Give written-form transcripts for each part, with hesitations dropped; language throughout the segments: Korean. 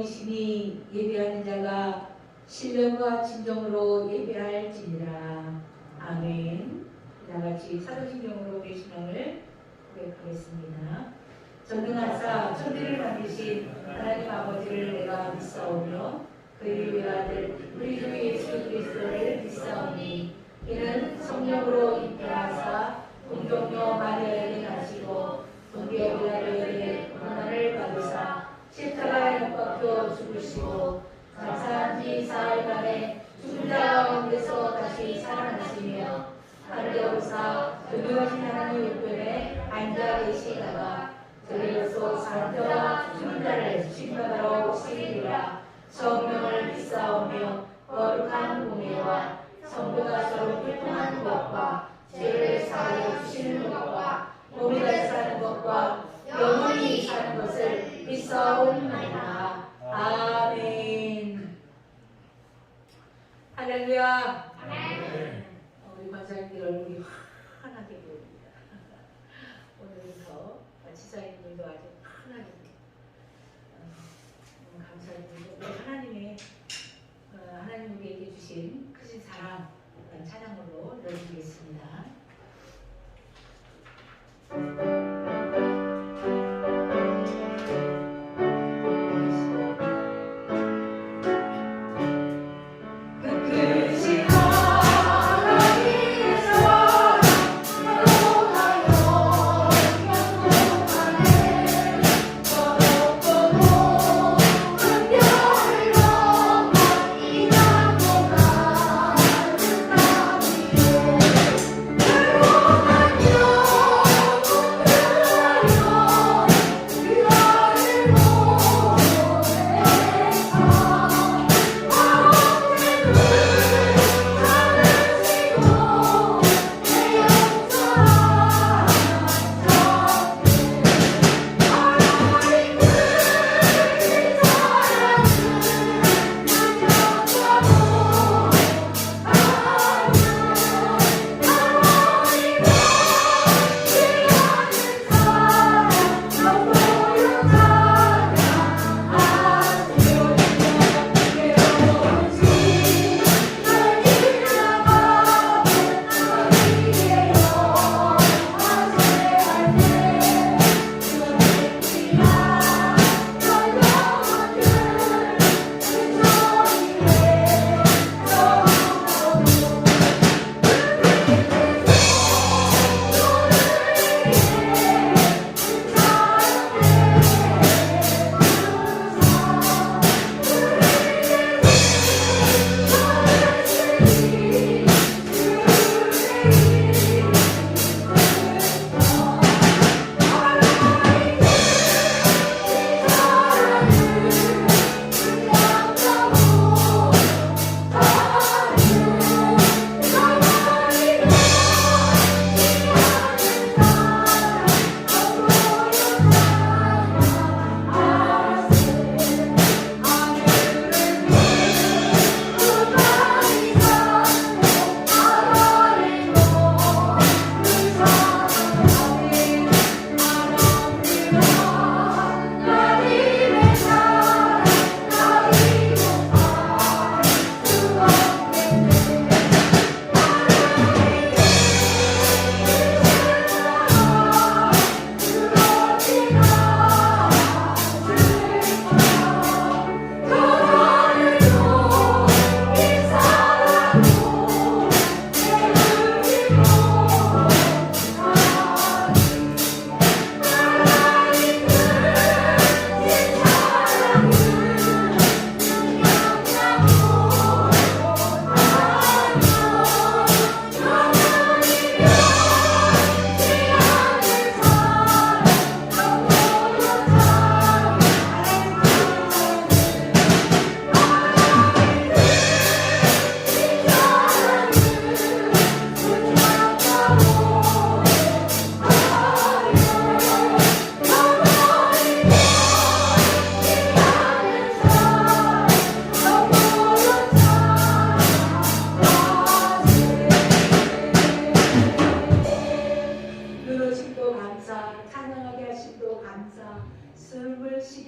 왕이시니 예배하는 자가 신령과 진정으로 예배할지니라. 아멘. 다같이 사도신경으로 우리 신앙을 고백하겠습니다. 전능하사 천지를 만드신 하나님 아버지를 내가 믿사오며 그의 외아들 우리 주 예수 그리스도를 믿사오니 이는 성령으로 잉태하사 동정녀 마리아에게 나시고 본디오 빌라도에게 고난을 받으사 십자가에 못 박혀 죽으시고 장사한 지 사흘 만에 죽은 자 가운데서 다시 살아나시며 하늘에 오르사 존귀하신 하나님 우편에 앉아 계시다가 저리로서 산자와 죽은 자를 심판하러 오시리라. 성령을 믿사오며 거룩한 공예와 성도가 서로 교통하는 것과 죄를 사하여 주시는 것과 몸이 다시 사는 것과 영원히 사는 것을 믿사옵나이다. 아멘. 할렐루야. 아멘. 우리 권사님들 얼굴이 환하게 보입니다. 오늘부터 지사님들도 아주 환하게 감사드리고 하나님의 하나님 우리에게 주신 크신 사랑 찬양으로 넣어드리겠습니다. 그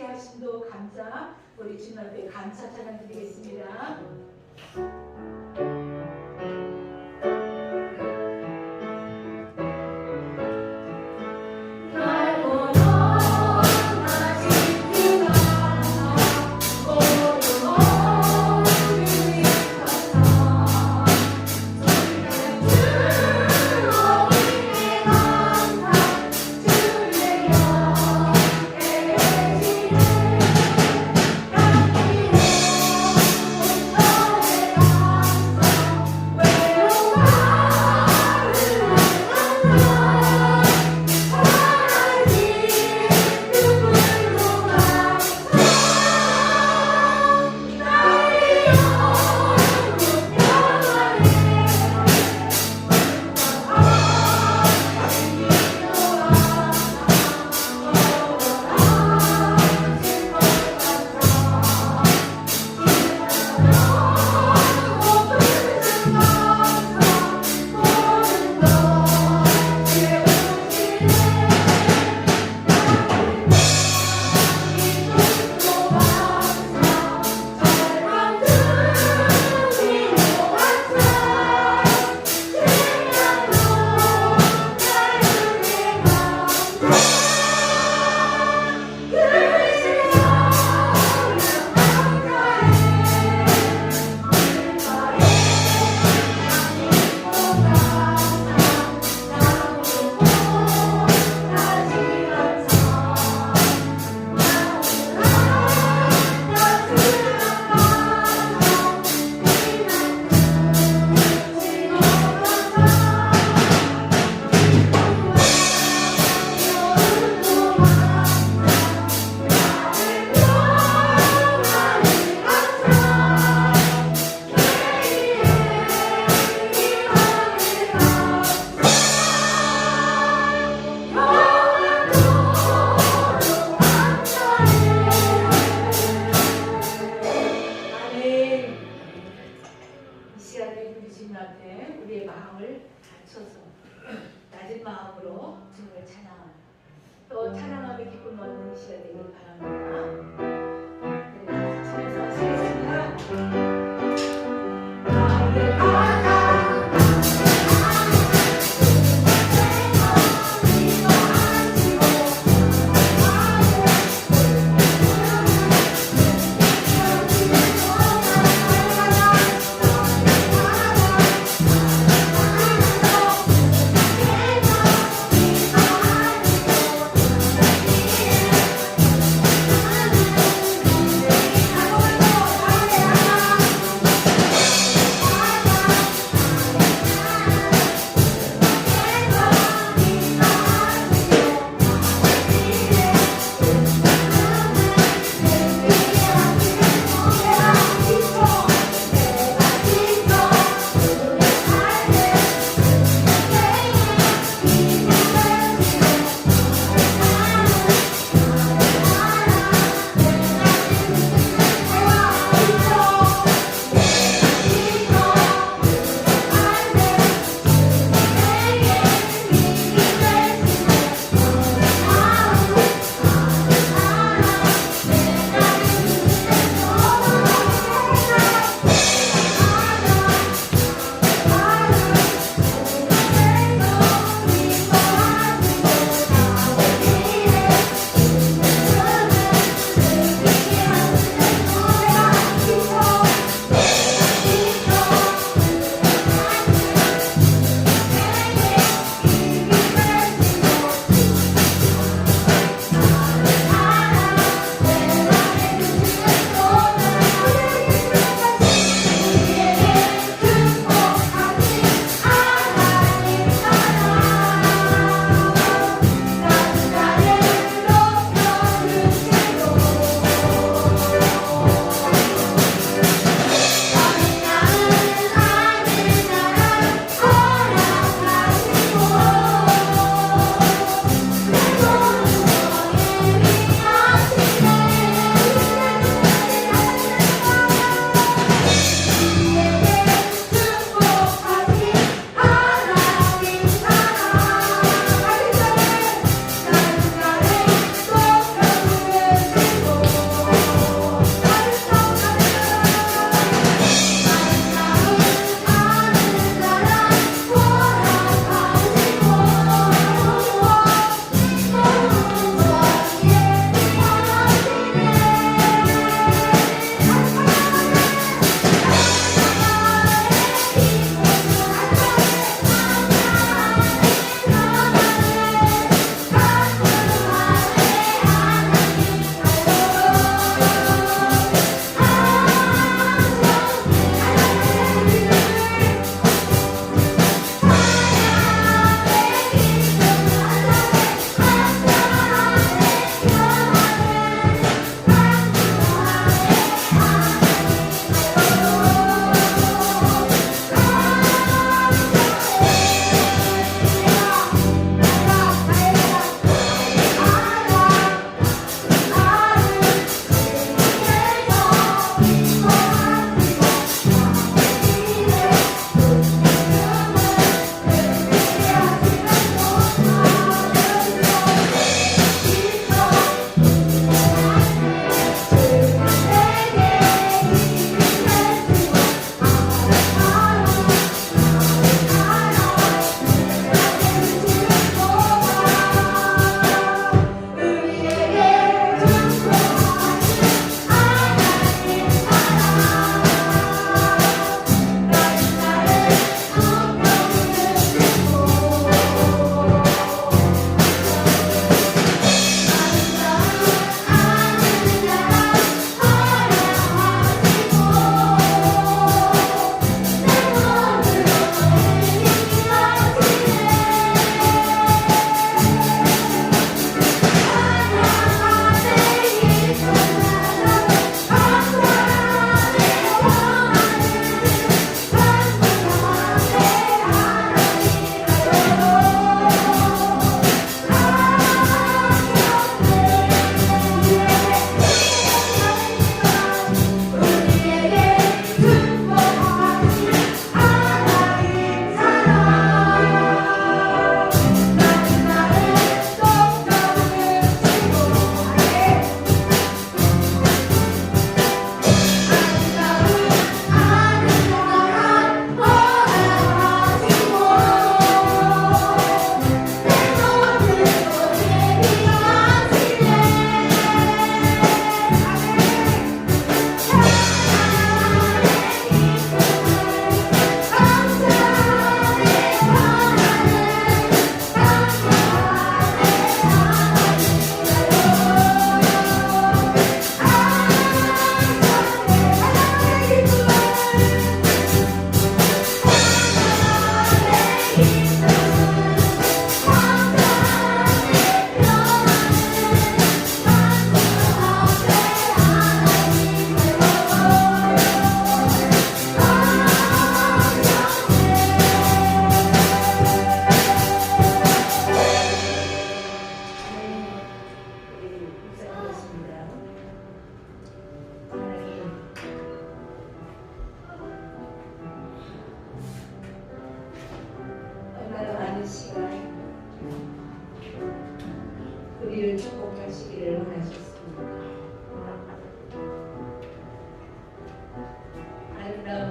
지키게 하심도 감사, 우리 주님 앞에 감사 찬양 드리겠습니다. 또 찬양함의 기쁨 얻는 시간 되길 바랍니다. 네, 치면서 시겠습니다. Thank you.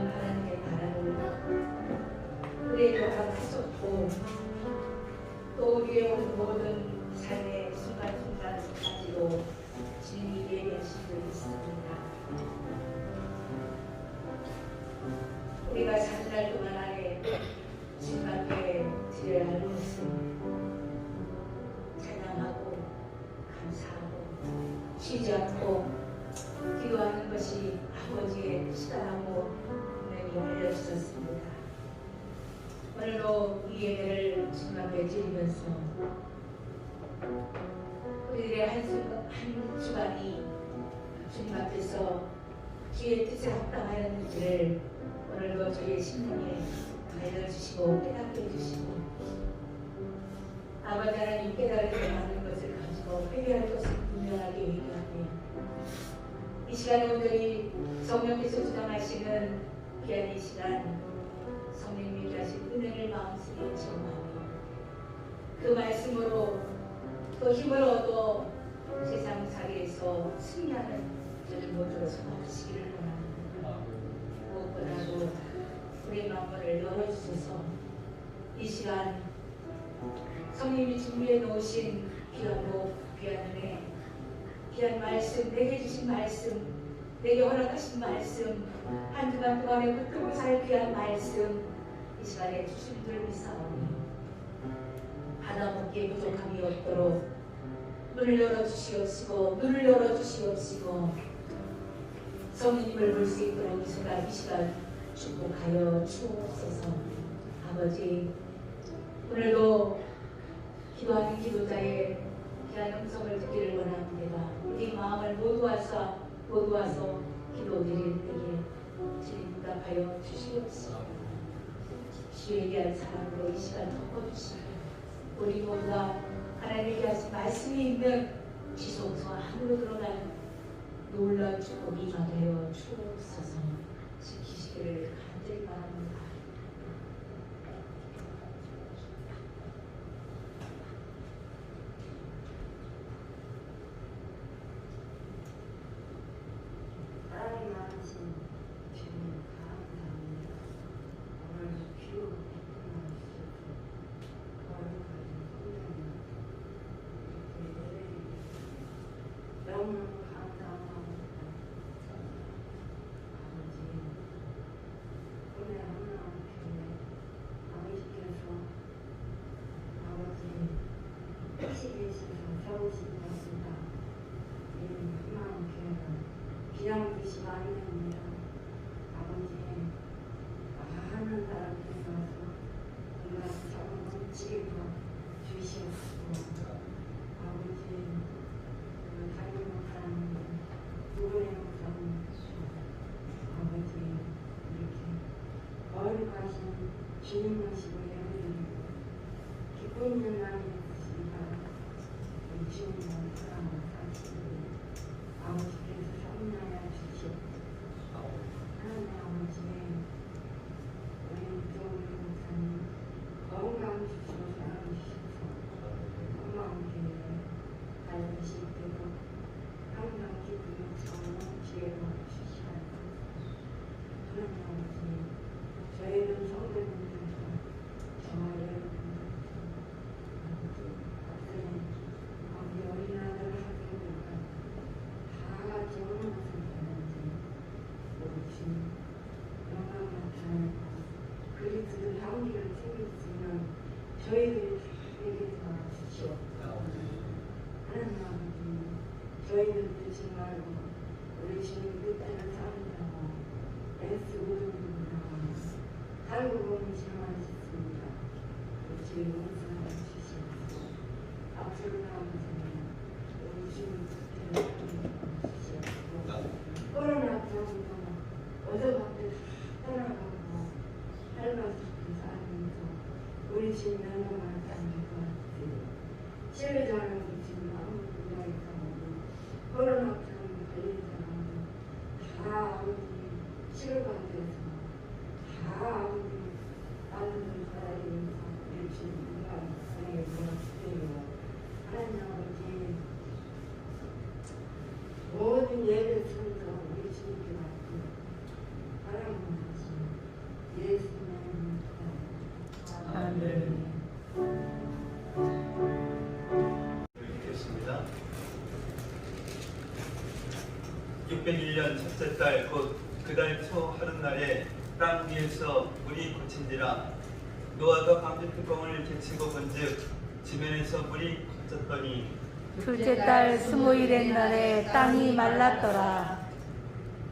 하나님의 나라를 우리에게 허락하셨고 또 우리의 모든 삶의 순간순간까지도 주님이 예배하시고 있습니다. 우리가 사는 동안 안에 주님 앞에 드려야 할 것은 찬양하고 감사하고 쉬지 않고 기도하는 것이 아버지의 뜻이라고 분명히 알려주셨습니다. 오늘도 이 예배를 주님 앞에 드리면서 우리들의 한 주간이 주님 앞에서 주의 뜻에 합당하였는지를 오늘도 저희의 심령에 알려주시고 깨닫게 해주시고 아버지 하나님 깨달음을 받는 것을 가지고 회개할 것을 분명하게 얘기하며 이 시간에 온전히 성령께서 주장하시는 귀한 이 시간 성령님이 하신 은혜를 마음속에 정하며 그 말씀으로 또 힘을 얻어 세상 자리에서 승리하는 저를 모두 소망하시기를 원합니다. 무엇보다도 우리 마음을 열어주셔서 이 시간 성령님이 준비해 놓으신 귀한 복, 귀한 은혜, 귀한 말씀, 내게 주신 말씀, 내게 허락하신 말씀, 한 주간 동안에 붙들고 살 귀한 말씀 이 시간에 주신 줄 믿사오니 하나밖에 부족함이 없도록 눈을 열어주시옵시고 눈을 열어주시옵시고 성령님을 볼 수 있도록 이 시간 축복하여 주옵소서. 아버지 오늘도 기도하는 기도자의 귀한 음성을 듣기를 원합니다. 우리 마음을 모두 와서 기도드릴 때에 주님 응답하여 주시옵소서. 주에 대한 사랑으로 이 시간 덮어주시고 우리 모두가 하나님께 하신 말씀이 있는 지성소 안으로 들어간 놀라운 축복이 임하여 주옵소서. 지키시기를 간절히 바랍니다. 사랑이 많으신 주님 감사합니다. 오늘 귀로 너무 감사합니다. 아버지, 오늘 하나님께 아버지께서 아버지 뜻이 계셔서 세우신 것이다. 하나님께 그냥 뜻이 아닙니다. 아버지, 많은 사람들이 와서 우리가 참 넘치게 주시옵고 아버지 담임 목사님, 누구의 목사님, 아버지 이렇게 멀리 가신 주님 모시고 예배드리고 기쁜 있는 날이 있으니까 우리 주님을 사랑하고 사시고 아버지께서 성령을 주시옵소서. 하나님 아버지 우리 목사님 건강 주시고 사랑 주셔서 건강하게 살으실 때도 항상 기쁨을 참는 지혜로 주시옵소서. 하나님 아버지 저희는 성도님들과 저와 여러분들과 아버지 어린아이들 학생들과 다 같이 어느 곳을 가는지 우리 주님 영광 나타나는 그리스도 향기를 챙길 수 있는 저희들이 되게 도와주시옵소서. 하나님 아버지 저희는 듣지 말고 우리 주님 뜻대로 살으라고 애쓰고 돌보라고 살고 보니 실망하셨습니다. 우리 주님 용서해 주시옵소서. 앞으로 나아가서는 우리 주님 뜻대로 살게 주시옵소서. 코로나 때문에 어서 밖에 떠나가고 살가시고 살면서 우리 주님 영광을 따르는 것 같아요. 치료자는 우리 주님 아무것도 못하겠다고 코로나 때문에 걸린 사람들 다 아버지 치료받아서 다 아버지 아버지 살아있는 우리 주님 영광을 드려요. 하나님 아버지 모든 예배를 통해서 우리 주님께 받고 바라봅니다. 601년 첫째 달 곧 그 달 초 하룻날에 땅 위에서 물이 고친지라. 노아가 방주 뚜껑을 제치고 본즉 지면에서 물이 걷졌더니 둘째 달 20일의 날에 땅이 말랐더라.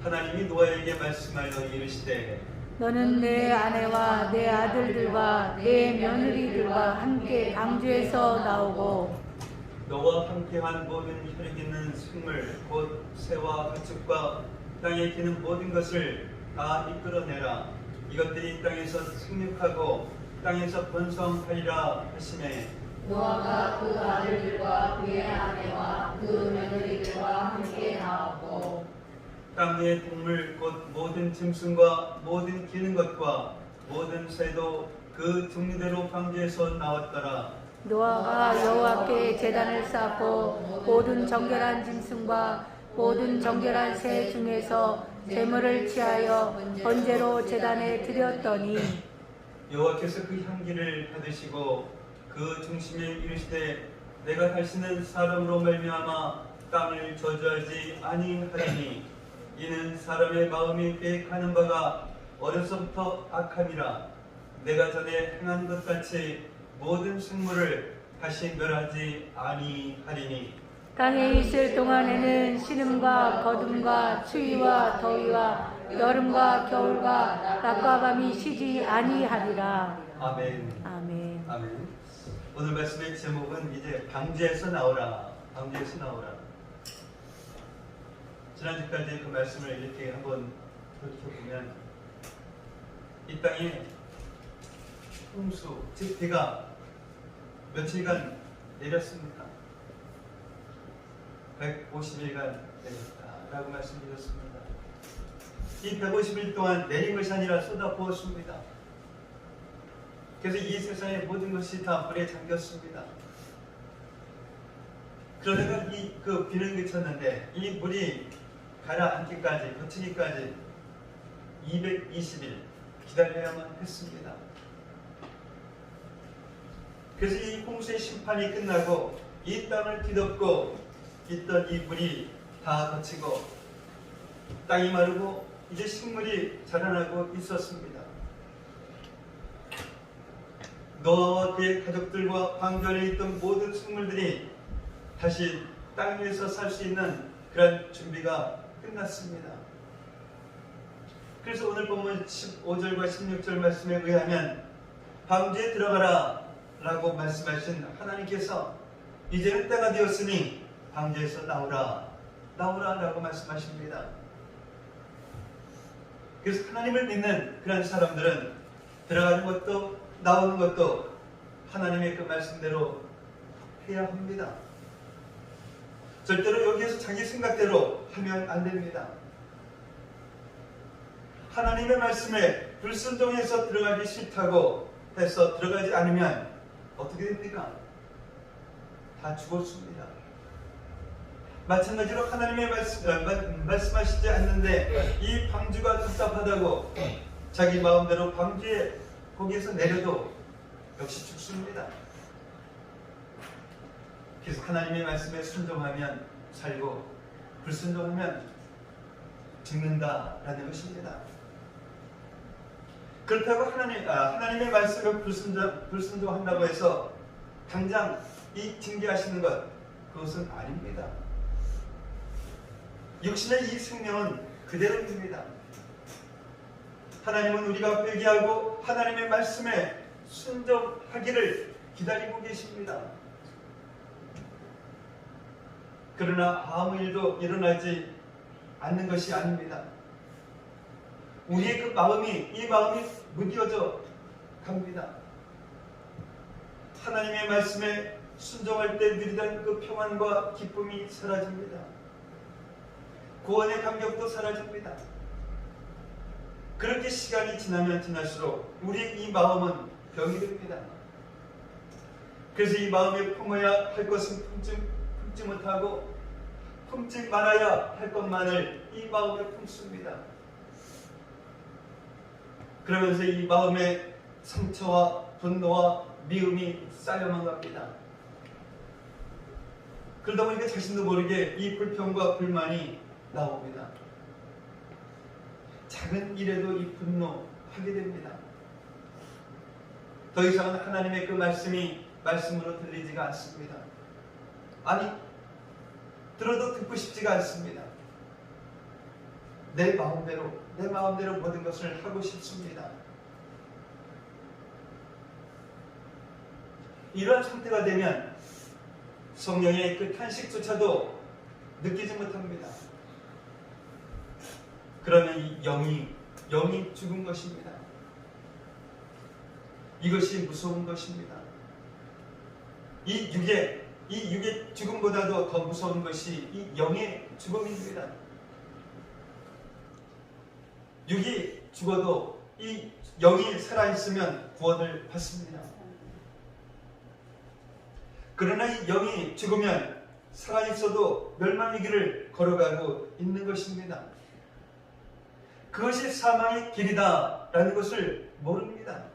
하나님이 노아에게 말씀하여 이르시되 너는 내 아내와 내 아들들과 내 며느리들과 함께 방주에서 나오고 너와 함께한 모든 혈육 있는 생물 곧 새와 가축과 땅에 기는 모든 것을 다 이끌어내라. 이것들이 땅에서 생육하고 땅에서 번성하리라 하시매 노아가 그 아들들과 그의 아내와 그 며느리들과 함께 나왔고 땅 위의 동물 곧 모든 짐승과 모든 기는 것과 모든 새도 그 종류대로 방주에서 나왔더라. 노아가 여호와께 제단을 쌓고 모든 정결한 짐승과 모든 정결한 새 중에서 제물을 취하여 번제로 제단에 드렸더니 여호와께서 그 향기를 받으시고 그 중심에 이르시되 내가 다시는 사람으로 말미암아 땅을 저주하지 아니하리니 이는 사람의 마음이 계획하는 바가 어려서부터 악함이라. 내가 전에 행한 것 같이 모든 생물을 다시 멸하지 아니하리니 땅에 있을 동안에는 신음과 거둠과 추위와 더위와 여름과 겨울과 낮과 밤이 쉬지 아니하리라. 아멘. 아멘. 아멘. 오늘 말씀의 제목은 이제 방주에서 나오라. 방주에서 나오라. 지난주까지 그 말씀을 이렇게 한번 돌이켜보면 이 땅에 홍수, 즉 비가 며칠간 내렸습니다. 150일간 내렸다라고 말씀드렸습니다. 이 150일 동안 내린 것이 아니라 쏟아부었습니다. 그래서 이 세상의 모든 것이 다 물에 잠겼습니다. 그러다가 그 비는 그쳤는데 이 물이 가라앉기까지, 거치기까지 220일 기다려야만 했습니다. 그래서 이 홍수의 심판이 끝나고 이 땅을 뒤덮고 있던 이 물이 다 거치고 땅이 마르고 이제 식물이 자라나고 있었습니다. 노아와 그의 가족들과 방주 안에 있던 모든 생물들이 다시 땅 위에서 살 수 있는 그런 준비가 끝났습니다. 그래서 오늘 본문 15절과 16절 말씀에 의하면 방주에 들어가라 라고 말씀하신 하나님께서 이제는 때가 되었으니 방주에서 나오라 라고 말씀하십니다. 그래서 하나님을 믿는 그런 사람들은 들어가는 것도 나오는 것도 하나님의 그 말씀대로 해야 합니다. 절대로 여기에서 자기 생각대로 하면 안 됩니다. 하나님의 말씀에 불순종해서 들어가기 싫다고 해서 들어가지 않으면 어떻게 됩니까? 다 죽었습니다. 마찬가지로 하나님의 말씀하시지 않는데 이 방주가 답답하다고 자기 마음대로 방주에 거기에서 내려도 역시 죽습니다. 그래서 하나님의 말씀에 순종하면 살고 불순종하면 죽는다라는 것입니다. 그렇다고 하나님의 말씀을 불순종한다고 해서 당장 이 징계하시는 것 그것은 아닙니다. 육신의 이 생명은 그대로입니다. 하나님은 우리가 회개하고 하나님의 말씀에 순종하기를 기다리고 계십니다. 그러나 아무 일도 일어나지 않는 것이 아닙니다. 우리의 그 이 마음이 무뎌져 갑니다. 하나님의 말씀에 순종할 때 누리던 그 평안과 기쁨이 사라집니다. 구원의 감격도 사라집니다. 그렇게 시간이 지나면 지날수록 우리의 이 마음은 병이 됩니다. 그래서 이 마음에 품어야 할 것은 품지 못하고 품지 말아야 할 것만을 이 마음에 품습니다. 그러면서 이 마음에 상처와 분노와 미움이 쌓여만 갑니다. 그러다 보니까 자신도 모르게 이 불평과 불만이 나옵니다. 작은 일에도 이 분노하게 됩니다. 더 이상은 하나님의 그 말씀이 말씀으로 들리지가 않습니다. 아니, 들어도 듣고 싶지가 않습니다. 내 마음대로 모든 것을 하고 싶습니다. 이러한 상태가 되면 성령의 그 탄식조차도 느끼지 못합니다. 그러면 이 영이 죽은 것입니다. 이것이 무서운 것입니다. 이 육의 죽음보다도 더 무서운 것이 이 영의 죽음입니다. 육이 죽어도 이 영이 살아있으면 구원을 받습니다. 그러나 이 영이 죽으면 살아있어도 멸망의 길을 걸어가고 있는 것입니다. 그것이 사망의 길이다라는 것을 모릅니다.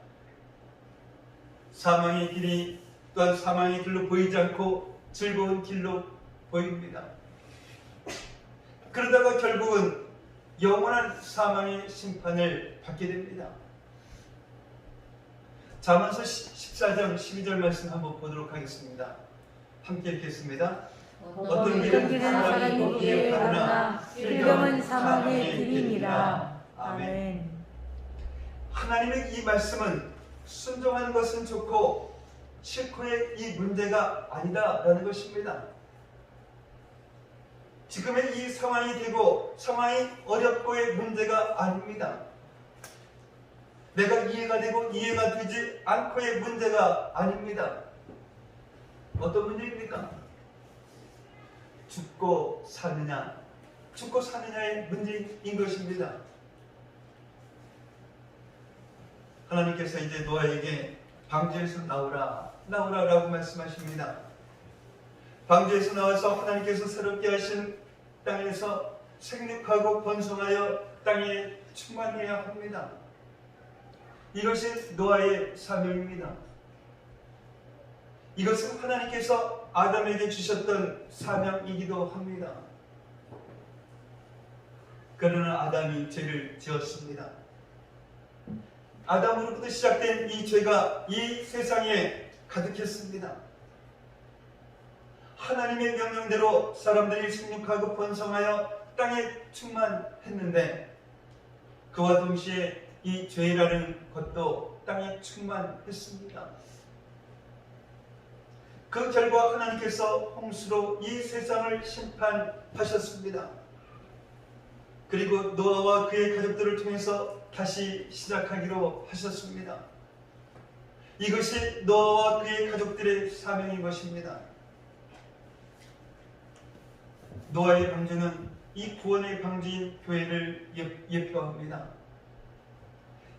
사망의 길이 또한 사망의 길로 보이지 않고 즐거운 길로 보입니다. 그러다가 결국은 영원한 사망의 심판을 받게 됩니다. 잠언서 14장 12절 말씀 한번 보도록 하겠습니다. 함께 읽겠습니다. 어떤 길은 사람이 보기에 바르나 즐거운 사망의 길이니라. 아멘. 하나님의 이 말씀은 순종하는 것은 좋고 실코의 이 문제가 아니다라는 것입니다. 지금의 이 상황이 되고 상황이 어렵고의 문제가 아닙니다. 내가 이해가 되고 이해가 되지 않고의 문제가 아닙니다. 어떤 문제입니까? 죽고 사느냐의 문제인 것입니다. 하나님께서 이제 노아에게 방주에서 나오라라고 말씀하십니다. 방주에서 나와서 하나님께서 새롭게 하신 땅에서 생육하고 번성하여 땅에 충만해야 합니다. 이것이 노아의 사명입니다. 이것은 하나님께서 아담에게 주셨던 사명이기도 합니다. 그러나 아담이 죄를 지었습니다. 아담으로부터 시작된 이 죄가 이 세상에 가득했습니다. 하나님의 명령대로 사람들이 생육하고 번성하여 땅에 충만했는데 그와 동시에 이 죄라는 것도 땅에 충만했습니다. 그 결과 하나님께서 홍수로 이 세상을 심판하셨습니다. 그리고 노아와 그의 가족들을 통해서 다시 시작하기로 하셨습니다. 이것이 노아와 그의 가족들의 사명인 것입니다. 노아의 방주는 이 구원의 방주인 교회를 예표합니다.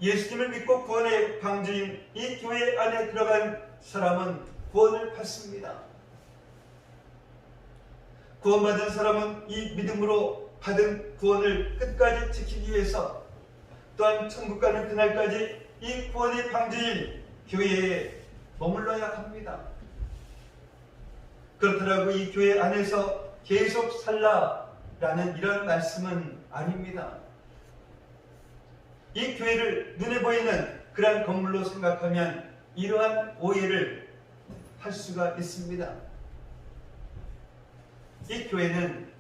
예수님을 믿고 구원의 방주인 이 교회 안에 들어간 사람은 구원을 받습니다. 구원받은 사람은 이 믿음으로 받은 구원을 끝까지 지키기 위해서 또한 천국 가는 그날까지 이 구원의 방주인 교회에 머물러야 합니다. 그렇더라고 이 교회 안에서 계속 살라라는 이런 말씀은 아닙니다. 이 교회를 눈에 보이는 그러한 건물로 생각하면 이러한 오해를 할 수가 있습니다. 이 교회는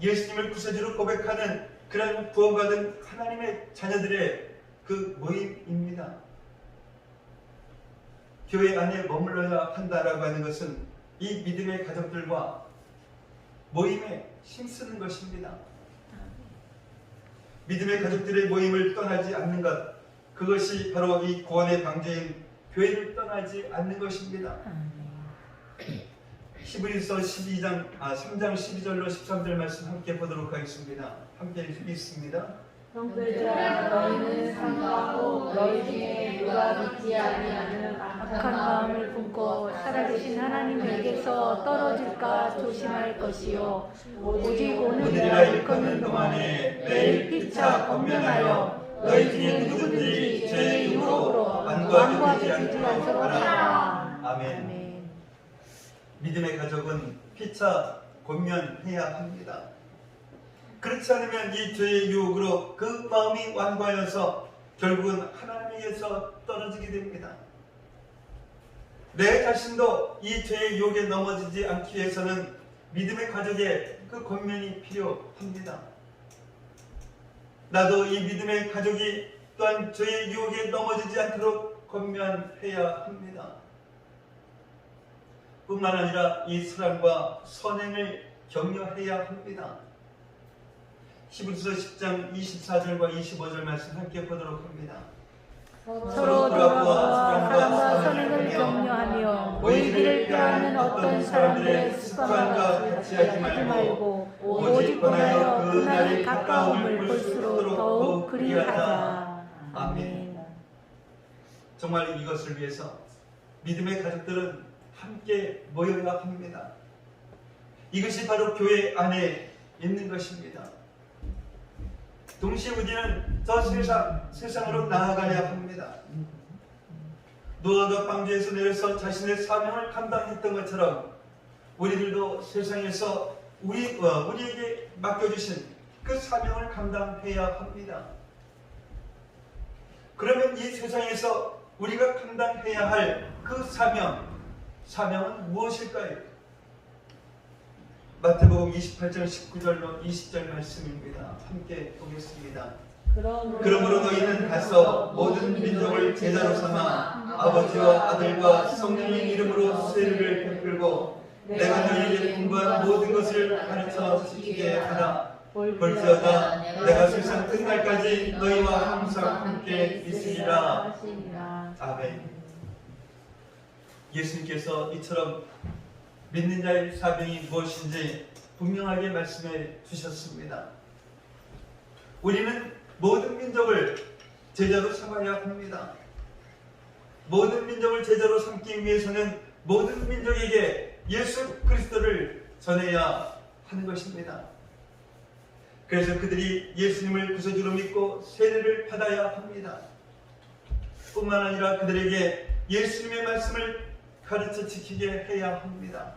예수님을 구세주로 고백하는 그런 구원받은 하나님의 자녀들의 그 모임입니다. 교회 안에 머물러야 한다라고 하는 것은 이 믿음의 가족들과 모임에 힘쓰는 것입니다. 믿음의 가족들의 모임을 떠나지 않는 것, 그것이 바로 이 구원의 방주인 교회를 떠나지 않는 것입니다. 히브리서 3장 12절로 13절 말씀 함께 보도록 하겠습니다. 함께 읽습니다. 형제들아 너희는 삼가하고 너희 중에 누가 믿지 아니하는 악한 마음을 품고 살아계신 하나님에게서 떨어질까 조심할 것이요 오직 오늘이라 일컫는 동안에 내일 피차 권면하여 너희 중에 누구든지 죄의 유혹으로 완고하게 되지 않도록 하라. 아멘. 믿음의 가족은 피차 권면해야 합니다. 그렇지 않으면 이 죄의 유혹으로 그 마음이 완고하여서 결국은 하나님에게서 떨어지게 됩니다. 내 자신도 이 죄의 유혹에 넘어지지 않기 위해서는 믿음의 가족의 그 권면이 필요합니다. 나도 이 믿음의 가족이 또한 죄의 유혹에 넘어지지 않도록 권면해야 합니다. 뿐만 아니라 이 사랑과 선행을 격려해야 합니다. 히브리서 10장 24절과 25절 말씀 함께 보도록 합니다. 서로 돌아보아 사랑과 선행을 격려하며 너희들을 대하는 어떤 사람들의 습관과 같이 하지 말고 오직 권하여 그날의 가까움을 볼수록 더욱 그리하자. 아멘. 정말 이것을 위해서 믿음의 가족들은 함께 모여야 합니다. 이것이 바로 교회 안에 있는 것입니다. 동시에 우리는 저 세상으로 나아가야 합니다. 노아가 방주에서 내려서 자신의 사명을 감당했던 것처럼 우리들도 세상에서 우리에게 맡겨주신 그 사명을 감당해야 합니다. 그러면 이 세상에서 우리가 감당해야 할 그 사명은 무엇일까요? 마태복음 28장 19절로 20절 말씀입니다. 함께 보겠습니다. 그러므로 너희는 가서 모든 민족을 제자로 삼아 아버지와 아들과 성령의 이름으로 세례를 베풀고 내가 너희에게 공부한 모든 것을 가르쳐 지키게 하라. 볼지어다 내가 세상 끝날까지 너희와 항상 함께 있으리라. 아멘. 예수님께서 이처럼 믿는 자의 사명이 무엇인지 분명하게 말씀해 주셨습니다. 우리는 모든 민족을 제자로 삼아야 합니다. 모든 민족을 제자로 삼기 위해서는 모든 민족에게 예수 그리스도를 전해야 하는 것입니다. 그래서 그들이 예수님을 구세주로 믿고 세례를 받아야 합니다. 뿐만 아니라 그들에게 예수님의 말씀을 가르쳐 지키게 해야 합니다.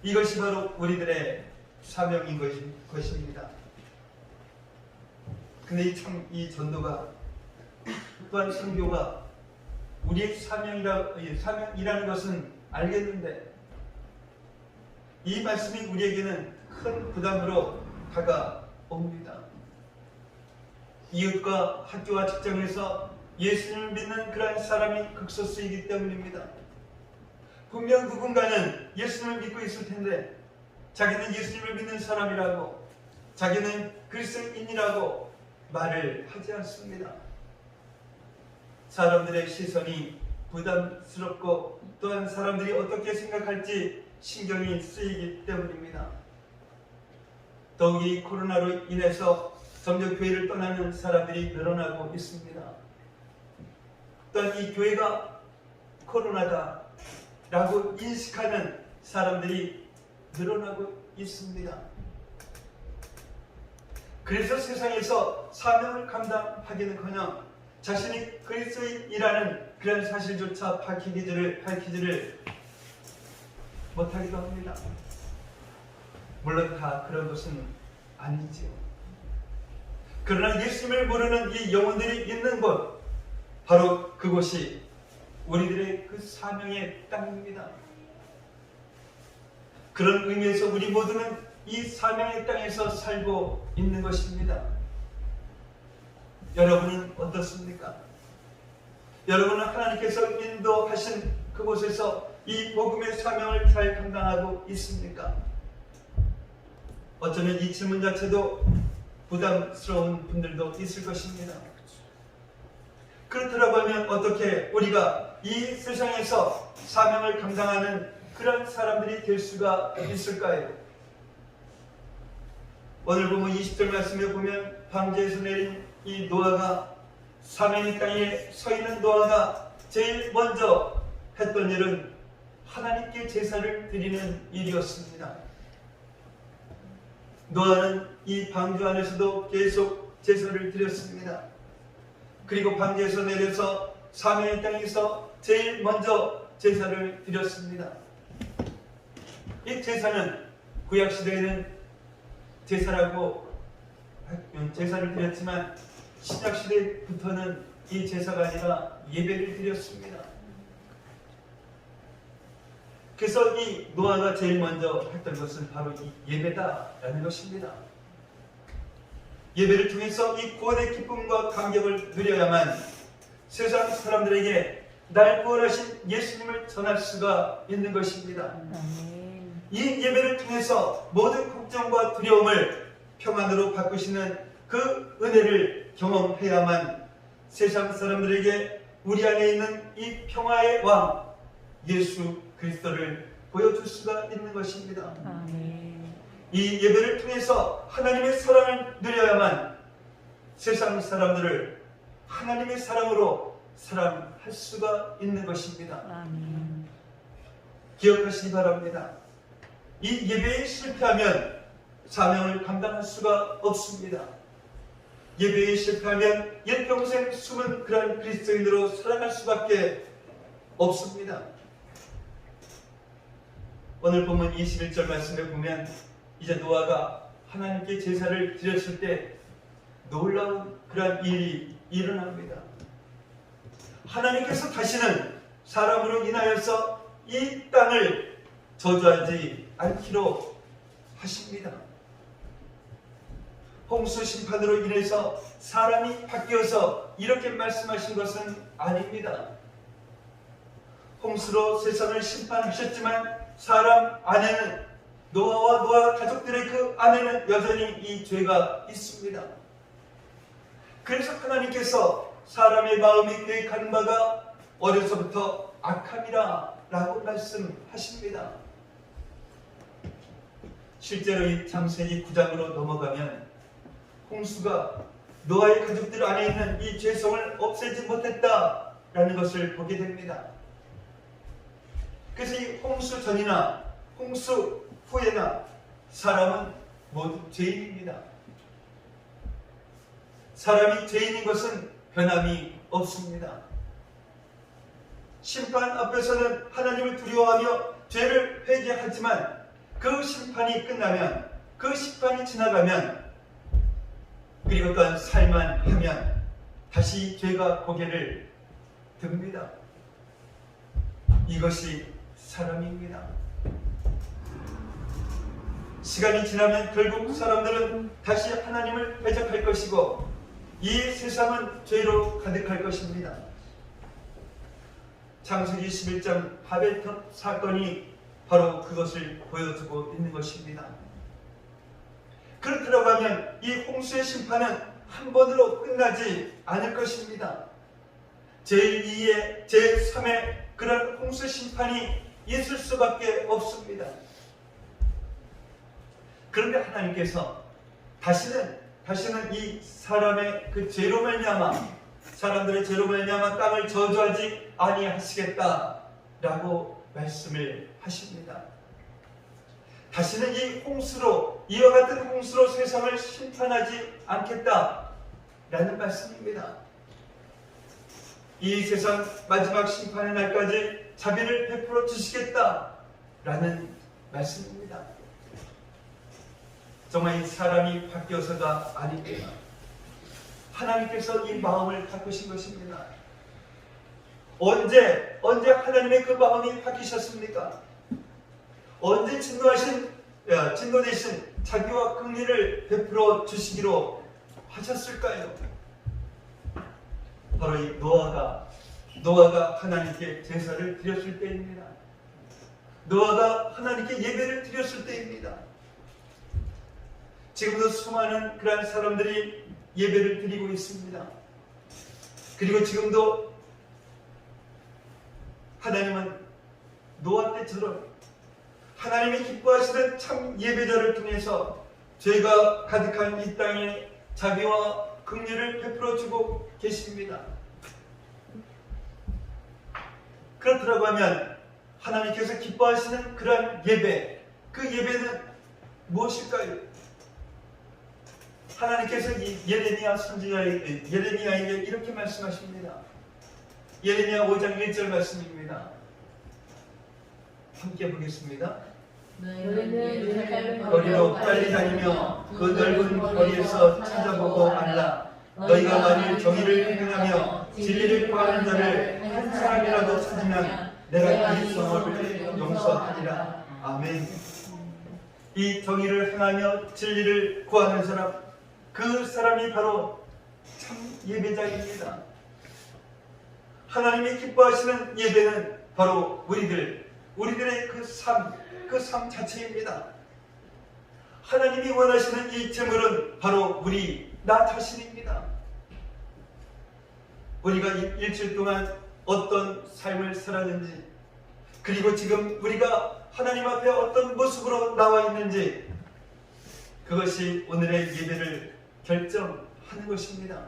이것이 바로 우리들의 사명인 것입니다. 근데 이 전도가 또한 선교가 우리의 사명이라는 것은 알겠는데 이 말씀이 우리에게는 큰 부담으로 다가옵니다. 이웃과 학교와 직장에서 예수님을 믿는 그런 사람이 극소수이기 때문입니다. 분명 누군가는 예수님을 믿고 있을 텐데 자기는 예수님을 믿는 사람이라고 자기는 그리스도인이라고 말을 하지 않습니다. 사람들의 시선이 부담스럽고 또한 사람들이 어떻게 생각할지 신경이 쓰이기 때문입니다. 더욱이 코로나로 인해서 점점 교회를 떠나는 사람들이 늘어나고 있습니다. 또한 이 교회가 코로나다 라고 인식하는 사람들이 늘어나고 있습니다. 그래서 세상에서 사명을 감당하기는커녕 자신이 그리스도인이라는 그런 사실조차 밝히지를 못하기도 합니다. 물론 다 그런 것은 아니지요. 그러나 예수님을 모르는 이 영혼들이 있는 곳, 바로 그곳이 우리들의 그 사명의 땅입니다. 그런 의미에서 우리 모두는 이 사명의 땅에서 살고 있는 것입니다. 여러분은 어떻습니까? 여러분은 하나님께서 인도하신 그곳에서 이 복음의 사명을 잘 감당하고 있습니까? 어쩌면 이 질문 자체도 부담스러운 분들도 있을 것입니다. 그렇다고 하면 어떻게 우리가 이 세상에서 사명을 감당하는 그런 사람들이 될 수가 있을까요? 오늘 보면 20절 말씀에 보면 방주에서 내린 이 노아가 사명의 땅에 서 있는 노아가 제일 먼저 했던 일은 하나님께 제사를 드리는 일이었습니다. 노아는 이 방주 안에서도 계속 제사를 드렸습니다. 그리고 방주에서 내려서 사명의 땅에서 제일 먼저 제사를 드렸습니다. 이 제사는 구약시대에는 제사라고 제사를 드렸지만 신약시대부터는 이 제사가 아니라 예배를 드렸습니다. 그래서 이 노아가 제일 먼저 했던 것은 바로 이 예배다라는 것입니다. 예배를 통해서 이 구원의 기쁨과 감격을 누려야만 세상 사람들에게 날 구원하신 예수님을 전할 수가 있는 것입니다. 아멘. 이 예배를 통해서 모든 걱정과 두려움을 평안으로 바꾸시는 그 은혜를 경험해야만 세상 사람들에게 우리 안에 있는 이 평화의 왕 예수 그리스도를 보여줄 수가 있는 것입니다. 아멘. 이 예배를 통해서 하나님의 사랑을 누려야만 세상 사람들을 하나님의 사랑으로 사랑할 수가 있는 것입니다. 아멘. 기억하시기 바랍니다. 이 예배에 실패하면 사명을 감당할 수가 없습니다. 예배에 실패하면 일평생 숨은 그런 그리스도인으로 살아갈 수밖에 없습니다. 오늘 본문 21절 말씀에 보면 이제 노아가 하나님께 제사를 드렸을 때 놀라운 그런 일이 일어납니다. 하나님께서 다시는 사람으로 인하여서 이 땅을 저주하지 않기로 하십니다. 홍수 심판으로 인해서 사람이 바뀌어서 이렇게 말씀하신 것은 아닙니다. 홍수로 세상을 심판하셨지만 사람 안에는 노아와 노아 가족들의 그 안에는 여전히 이 죄가 있습니다. 그래서 하나님께서 사람의 마음이 계획하는 바가 어려서부터 악함이라 라고 말씀하십니다. 실제로 이 창세기 9장으로 넘어가면 홍수가 노아의 가족들 안에 있는 이 죄성을 없애지 못했다라는 것을 보게 됩니다. 그래서 이 홍수 전이나 홍수 후에나 사람은 모두 죄인입니다. 사람이 죄인인 것은 변함이 없습니다. 심판 앞에서는 하나님을 두려워하며 죄를 회개하지만 그 심판이 끝나면, 그 심판이 지나가면, 그리고 또한 살만 하면 다시 죄가 고개를 듭니다. 이것이 사람입니다. 시간이 지나면 결국 사람들은 다시 하나님을 배척할 것이고 이 세상은 죄로 가득할 것입니다. 창세기 11장 바벨탑 사건이 바로 그것을 보여주고 있는 것입니다. 그렇다고 하면 이 홍수의 심판은 한 번으로 끝나지 않을 것입니다. 제2의 제3의 그런 홍수 심판이 있을 수밖에 없습니다. 그런데 하나님께서 다시는 이 사람의 그 죄로 말미암아, 사람들의 죄로 말미암아 땅을 저주하지 아니하시겠다라고 말씀을 하십니다. 다시는 이 홍수로, 이와 같은 홍수로 세상을 심판하지 않겠다라는 말씀입니다. 이 세상 마지막 심판의 날까지 자비를 베풀어 주시겠다라는 말씀입니다. 정말 이 사람이 바뀌어서가 아닙니다. 하나님께서 이 마음을 바꾸신 것입니다. 언제 하나님의 그 마음이 바뀌셨습니까? 언제 진노되신 자비와 긍휼을 베풀어 주시기로 하셨을까요? 바로 이 노아가 하나님께 제사를 드렸을 때입니다. 노아가 하나님께 예배를 드렸을 때입니다. 지금도 수많은 그런 사람들이 예배를 드리고 있습니다. 그리고 지금도 하나님은 노아 때처럼 하나님이 기뻐하시는 참 예배자를 통해서 죄가 가득한 이 땅에 자비와 긍휼을 베풀어주고 계십니다. 그렇다고 하면 하나님께서 기뻐하시는 그런 예배, 그 예배는 무엇일까요? 하나님께서 이 예레미야 선지자에게 이렇게 말씀하십니다. 예레미야 5장 1절 말씀입니다. 함께 보겠습니다. 너희는 예루살렘 거리로 빨리 다니며 그 넓은 거리에서 찾아보고 말라. 너희가 만일 정의를 행하며 진리를 구하는 자를 한 사람이라도 찾으면 내가 이 성읍을 용서하리라. 아멘. 이 정의를 행하며 진리를 구하는 사람, 그 사람이 바로 참 예배자입니다. 하나님이 기뻐하시는 예배는 바로 우리들의 그 삶 자체입니다. 하나님이 원하시는 이 제물은 바로 나 자신입니다. 우리가 일주일 동안 어떤 삶을 살았는지, 그리고 지금 우리가 하나님 앞에 어떤 모습으로 나와 있는지, 그것이 오늘의 예배를 결정하는 것입니다.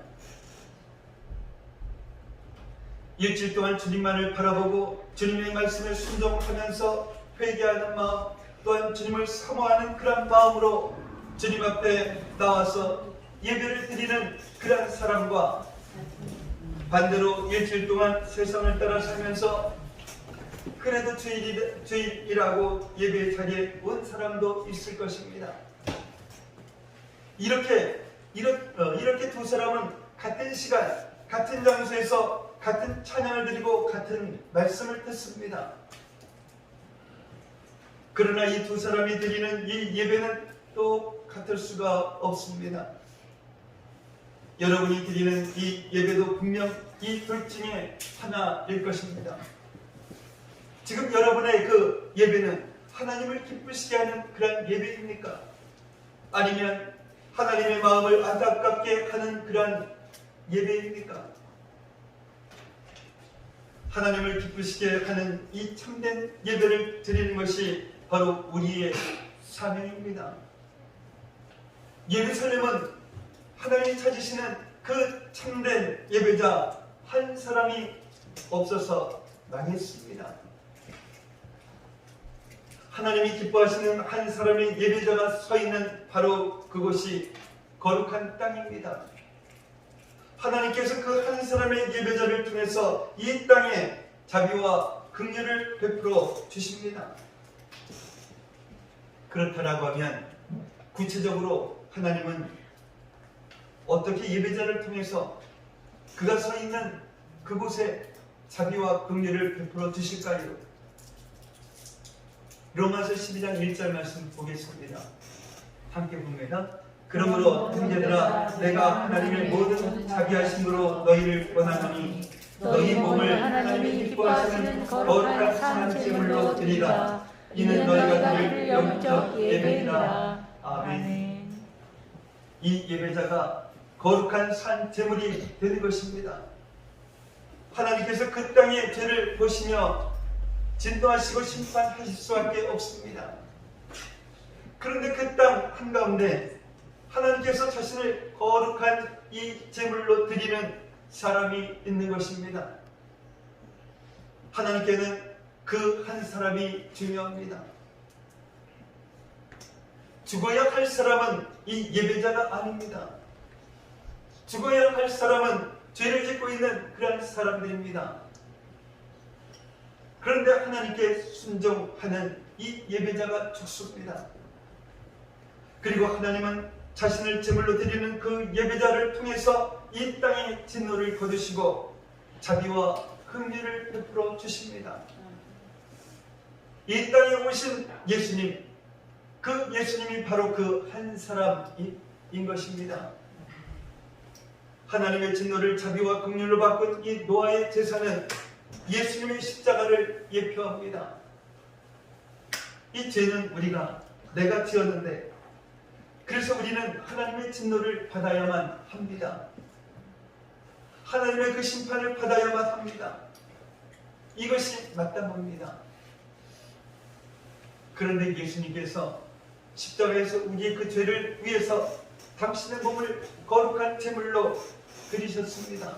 일주일 동안 주님만을 바라보고 주님의 말씀에 순종하면서 회개하는 마음, 또한 주님을 사모하는 그런 마음으로 주님 앞에 나와서 예배를 드리는 그런 사람과, 반대로 일주일 동안 세상을 따라 살면서 그래도 주일이라고 예배 자리에 온 사람도 있을 것입니다. 이렇게 두 사람은 같은 시간, 같은 장소에서 같은 찬양을 드리고 같은 말씀을 듣습니다. 그러나 이 두 사람이 드리는 이 예배는 또 같을 수가 없습니다. 여러분이 드리는 이 예배도 분명 이 둘 중에 하나일 것입니다. 지금 여러분의 그 예배는 하나님을 기쁘시게 하는 그런 예배입니까? 아니면 하나님의 마음을 안타깝게 하는 그런 예배입니까? 하나님을 기쁘시게 하는 이 참된 예배를 드리는 것이 바로 우리의 사명입니다. 예루살렘은 하나님이 찾으시는 그 참된 예배자 한 사람이 없어서 망했습니다. 하나님이 기뻐하시는 한 사람의 예배자가 서 있는 바로 그곳이 거룩한 땅입니다. 하나님께서 그 한 사람의 예배자를 통해서 이 땅에 자비와 긍휼을 베풀어 주십니다. 그렇다라고 하면 구체적으로 하나님은 어떻게 예배자를 통해서 그가 서 있는 그곳에 자비와 긍휼을 베풀어 주실까요? 로마서 12장 1절 말씀 보겠습니다. 함께 봅니다. 그러므로 형제들아, 내가 하나님의 모든 자비하심으로 너희를 원하노니 너희 몸을 하나님이 기뻐하시는 거룩한 산제물로 드리라. 이는 너희가 드릴 영적 예배이라. 아멘. 이 예배자가 거룩한 산제물이 되는 것입니다. 하나님께서 그 땅의 죄를 보시며 진노하시고 심판하실 수밖에 없습니다. 그런데 그 땅 한가운데 하나님께서 자신을 거룩한 이 제물로 드리는 사람이 있는 것입니다. 하나님께는 그 한 사람이 중요합니다. 죽어야 할 사람은 이 예배자가 아닙니다. 죽어야 할 사람은 죄를 짓고 있는 그런 사람들입니다. 그런데 하나님께 순종하는 이 예배자가 죽습니다. 그리고 하나님은 자신을 제물로 드리는 그 예배자를 통해서 이 땅의 진노를 거두시고 자비와 긍휼을 베풀어 주십니다. 이 땅에 오신 예수님, 그 예수님이 바로 그 한 사람인 것입니다. 하나님의 진노를 자비와 긍휼로 바꾼 이 노아의 제사는 예수님의 십자가를 예표합니다. 이 죄는 내가 지었는데, 그래서 우리는 하나님의 진노를 받아야만 합니다. 하나님의 그 심판을 받아야만 합니다. 이것이 마땅합니다. 그런데 예수님께서 십자가에서 우리의 그 죄를 위해서 당신의 몸을 거룩한 제물로 드리셨습니다.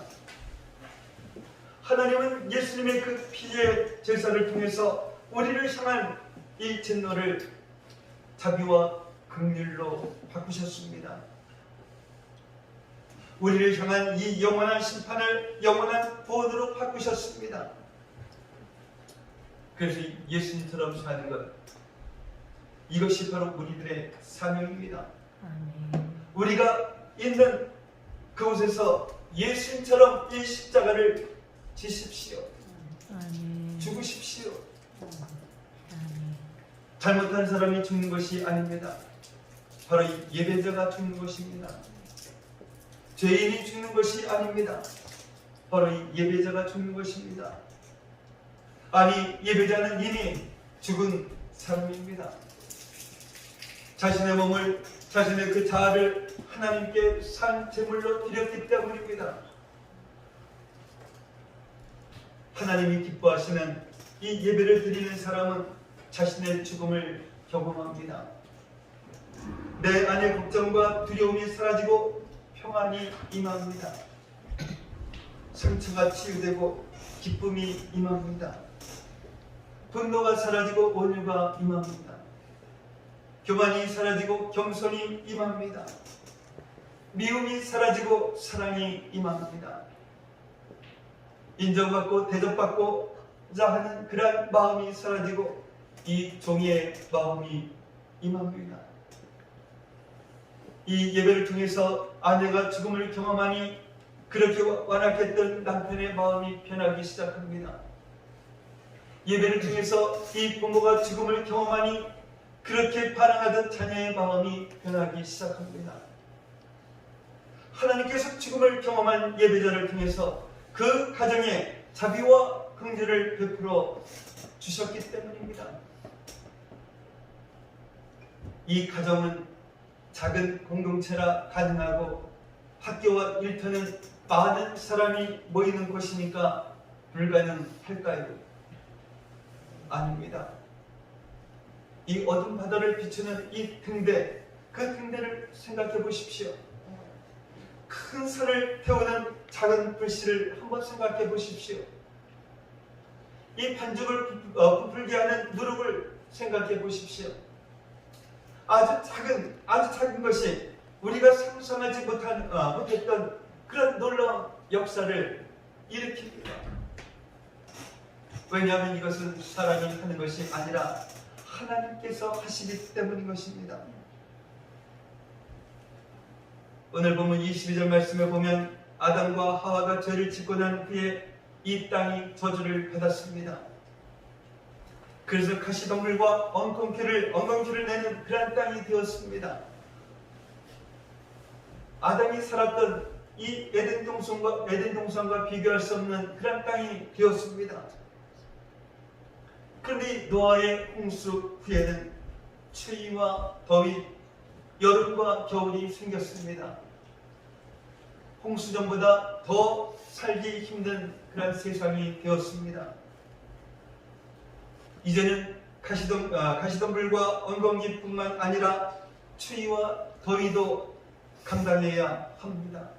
하나님은 예수님의 그 피의 제사를 통해서 우리를 향한 이 진노를 자비와 긍휼로 바꾸셨습니다. 우리를 향한 이 영원한 심판을 영원한 구원으로 바꾸셨습니다. 그래서 예수님처럼 사는 것, 이것이 바로 우리들의 사명입니다. 아멘. 우리가 있는 그곳에서 예수님처럼 이 십자가를 지십시오. 아멘. 죽으십시오. 아멘. 잘못한 사람이 죽는 것이 아닙니다. 바로 이 예배자가 죽는 것입니다. 죄인이 죽는 것이 아닙니다. 바로 이 예배자가 죽는 것입니다. 아니, 예배자는 이미 죽은 사람입니다. 자신의 몸을, 자신의 그 자아를 하나님께 산 제물로 드렸기 때문입니다. 하나님이 기뻐하시는 이 예배를 드리는 사람은 자신의 죽음을 경험합니다. 내 안의 걱정과 두려움이 사라지고 평안이 임합니다. 상처가 치유되고 기쁨이 임합니다. 분노가 사라지고 온유가 임합니다. 교만이 사라지고 겸손이 임합니다. 미움이 사라지고 사랑이 임합니다. 인정받고 대접받고자 하는 그러한 마음이 사라지고 이 종의 마음이 임합니다. 이 예배를 통해서 아내가 죽음을 경험하니 그렇게 완악했던 남편의 마음이 변하기 시작합니다. 예배를 통해서 이 부모가 죽음을 경험하니 그렇게 반항하던 자녀의 마음이 변하기 시작합니다. 하나님께서 죽음을 경험한 예배자를 통해서 그 가정에 자비와 긍휼을 베풀어 주셨기 때문입니다. 이 가정은 작은 공동체라 가능하고 학교와 일터는 많은 사람이 모이는 곳이니까 불가능할까요? 아닙니다. 이 어둠 바다를 비추는 이 등대, 그 등대를 생각해 보십시오. 큰 산을 태우는 작은 불씨를 한번 생각해 보십시오. 이 반죽을 부풀게 하는 누룩을 생각해 보십시오. 아주 작은 것이 우리가 상상하지 못했던 그런 놀라운 역사를 일으킵니다. 왜냐하면 이것은 사람이 하는 것이 아니라 하나님께서 하시기 때문인 것입니다. 오늘 본문 22절 말씀에 보면 아담과 하와가 죄를 짓고 난 후에 이 땅이 저주를 받았습니다. 그래서 가시덤불과 엉겅퀴를 내는 그런 땅이 되었습니다. 아담이 살았던 이 에덴 동산과 비교할 수 없는 그런 땅이 되었습니다. 그런데 노아의 홍수 후에는 추위와 더위, 여름과 겨울이 생겼습니다. 홍수 전보다 더 살기 힘든 그런 세상이 되었습니다. 이제는 가시덤불과 엉겅퀴뿐만 아니라 추위와 더위도 감당해야 합니다.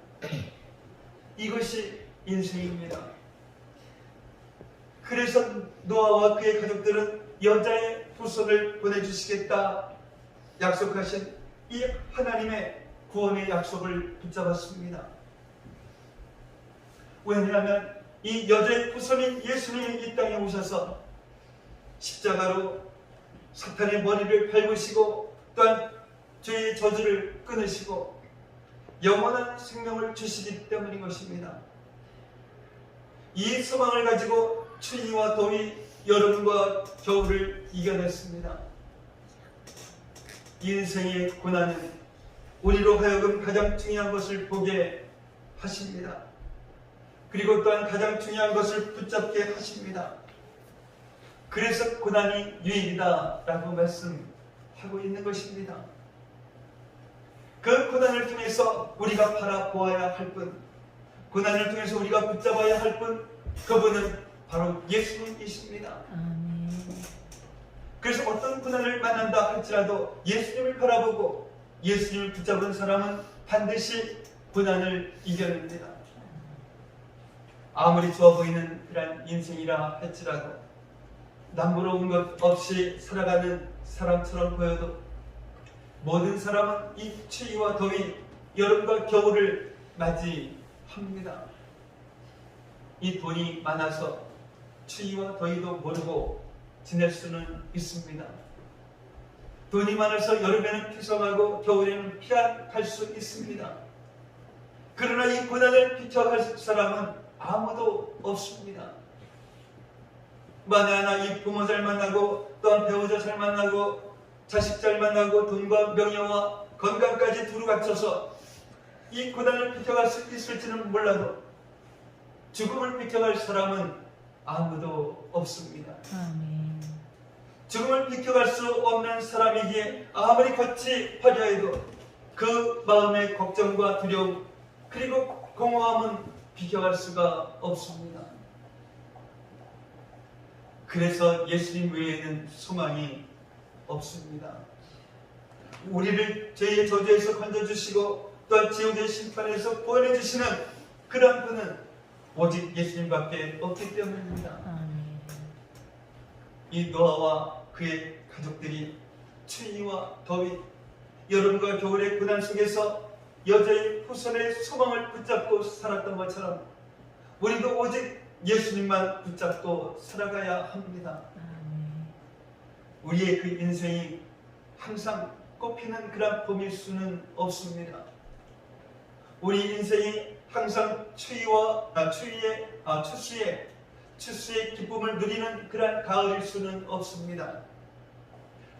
이것이 인생입니다. 그래서 노아와 그의 가족들은 여자의 후손을 보내주시겠다 약속하신 이 하나님의 구원의 약속을 붙잡았습니다. 왜냐하면 이 여자의 후손인 예수님이 이 땅에 오셔서 십자가로 사탄의 머리를 밟으시고 또한 죄의 저주를 끊으시고 영원한 생명을 주시기 때문인 것입니다. 이 소망을 가지고 추위와 더위, 여름과 겨울을 이겨냈습니다. 인생의 고난은 우리로 하여금 가장 중요한 것을 보게 하십니다. 그리고 또한 가장 중요한 것을 붙잡게 하십니다. 그래서 고난이 유익이다 라고 말씀하고 있는 것입니다. 그 고난을 통해서 우리가 바라보아야 할 분, 고난을 통해서 우리가 붙잡아야 할 분, 그분은 바로 예수님이십니다. 아멘. 그래서 어떤 고난을 만난다 할지라도 예수님을 바라보고 예수님을 붙잡은 사람은 반드시 고난을 이겨냅니다. 아무리 좋아 보이는 그런 인생이라 할지라도 남부러운 것 없이 살아가는 사람처럼 보여도 모든 사람은 이 추위와 더위, 여름과 겨울을 맞이합니다. 이 돈이 많아서 추위와 더위도 모르고 지낼 수는 있습니다. 돈이 많아서 여름에는 피서가고 겨울에는 피할 수 있습니다. 그러나 이 고난을 비켜갈 사람은 아무도 없습니다. 만에 하나 이 부모 잘 만나고 또한 배우자 잘 만나고 자식 잘 만나고 돈과 명예와 건강까지 두루 갖춰서 이 고난을 비켜갈 수 있을지는 몰라도 죽음을 비켜갈 사람은 아무도 없습니다. 아멘. 죽음을 비켜갈 수 없는 사람이기에 아무리 겉이 화려해도 그 마음의 걱정과 두려움 그리고 공허함은 비켜갈 수가 없습니다. 그래서 예수님 외에는 소망이 없습니다. 우리를 죄의 저주에서 건져주시고 또한 지옥의 심판에서 구원해주시는 그런 분은 오직 예수님밖에 없기 때문입니다. 아멘. 이 노아와 그의 가족들이 추위와 더위, 여름과 겨울의 고난 속에서 여자의 후손의 소망을 붙잡고 살았던 것처럼 우리도 오직 예수님만 붙잡고 살아가야 합니다. 아멘. 우리의 그 인생이 항상 꽃피는 그런 봄일 수는 없습니다. 우리 인생이 항상 추수의 기쁨을 누리는 그런 가을일 수는 없습니다.